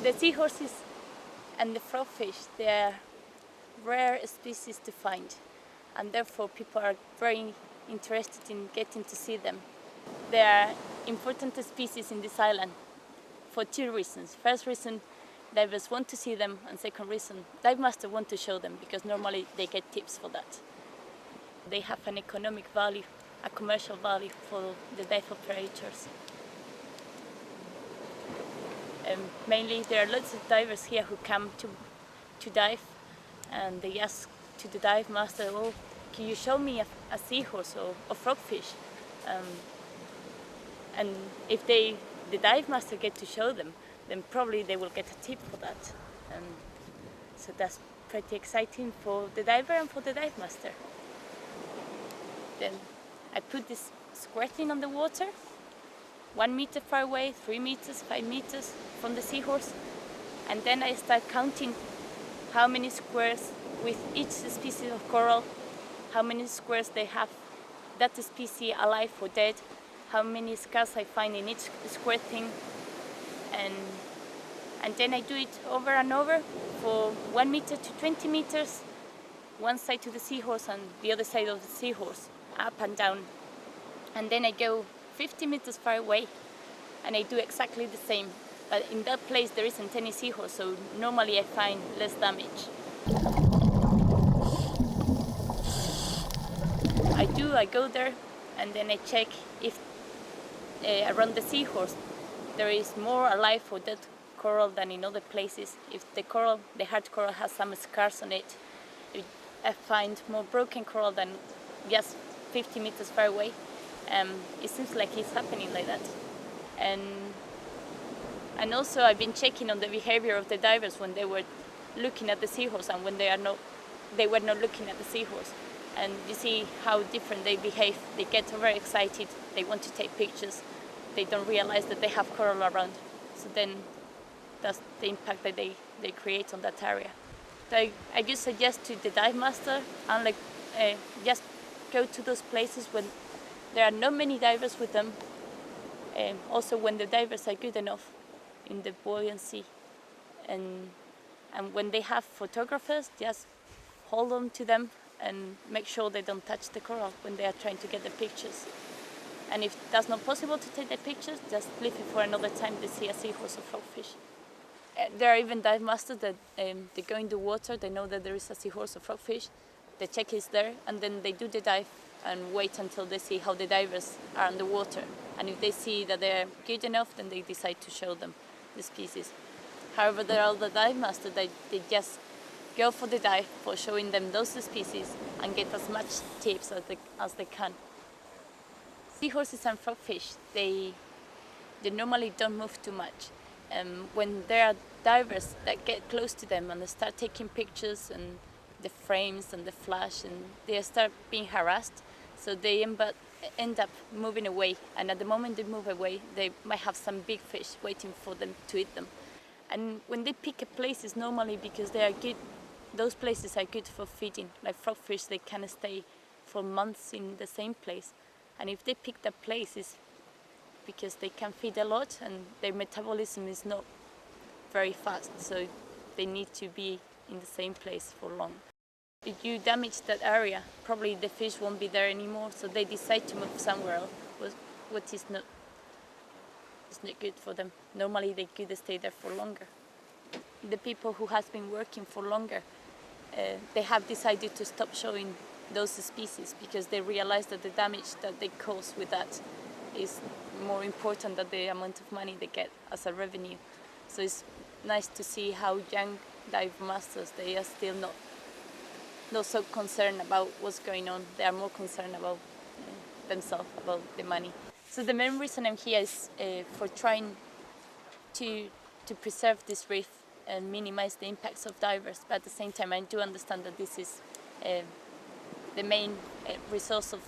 The seahorses and the frogfish, they are rare species to find, and therefore people are very interested in getting to see them. They are important species in this island for two reasons. First reason, divers want to see them, and second reason, dive masters want to show them because normally they get tips for that. They have an economic value, a commercial value for the dive operators. Mainly there are lots of divers here who come to dive, and they ask to the dive master, "Oh, can you show me a seahorse or a frogfish?" And if the dive master get to show them, then probably they will get a tip for that. So that's pretty exciting for the diver and for the dive master. Then I put this squirting on the water, 1 meter far away, 3 meters, 5 meters from the seahorse, and then I start counting how many squares with each species of coral, how many squares they have that species alive or dead, how many scars I find in each square thing, and then I do it over and over for 1 meter to 20 meters, one side to the seahorse and the other side of the seahorse, up and down. And then I go 50 meters far away and I do exactly the same. But in that place there isn't any seahorse, so normally I find less damage. I go there and then I check if around the seahorse there is more alive or dead coral than in other places. If the coral, the hard coral, has some scars on it, I find more broken coral than just 50 meters far away. It seems like it's happening like that. And also I've been checking on the behavior of the divers when they were looking at the seahorse and when they were not looking at the seahorse. And you see how different they behave. They get very excited, they want to take pictures, they don't realize that they have coral around. So then that's the impact that they create on that area. So I just suggest to the dive master, and just go to those places when there are not many divers with them. Also when the divers are good enough in the buoyancy, and when they have photographers, just hold on to them and make sure they don't touch the coral when they are trying to get the pictures. And if that's not possible to take the pictures, just leave it for another time to see a seahorse or frogfish. There are even dive masters that they go in the water, they know that there is a seahorse or frogfish, the check is there, and then they do the dive and wait until they see how the divers are in the water. And if they see that they're good enough, then they decide to show them the species. However, there are other dive masters that they just go for the dive, for showing them those species and get as much tips as they can. Seahorses and frogfish, they normally don't move too much. When there are divers that get close to them and they start taking pictures and the frames and the flash, and they start being harassed, so they end up moving away. And at the moment they move away, they might have some big fish waiting for them to eat them. And when they pick a place, it's normally because they are good. Those places are good for feeding. Like frogfish, they can stay for months in the same place. And if they pick that place, it's because they can feed a lot and their metabolism is not very fast, so they need to be in the same place for long. If you damage that area, probably the fish won't be there anymore, so they decide to move somewhere else, what is not good for them. Normally they could stay there for longer. The people who has been working for longer, they have decided to stop showing those species because they realize that the damage that they cause with that is more important than the amount of money they get as a revenue. So it's nice to see how young dive masters, they are still not so concerned about what's going on. They are more concerned about themselves, about the money. So the main reason I'm here is for trying to preserve this reef and minimize the impacts of divers, but at the same time I do understand that this is the main resource of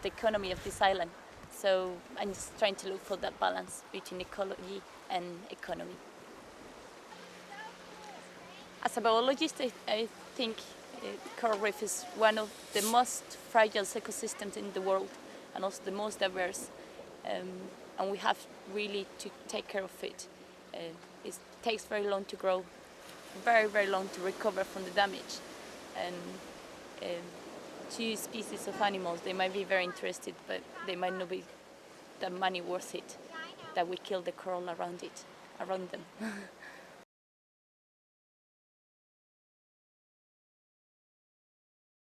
the economy of this island. So I'm just trying to look for that balance between ecology and economy. As a biologist, I think coral reef is one of the most fragile ecosystems in the world and also the most diverse, and we have really to take care of it. It takes very long to grow, very, very long to recover from the damage. And two species of animals, they might be very interested, but they might not be that money worth it, that we kill the coral around them.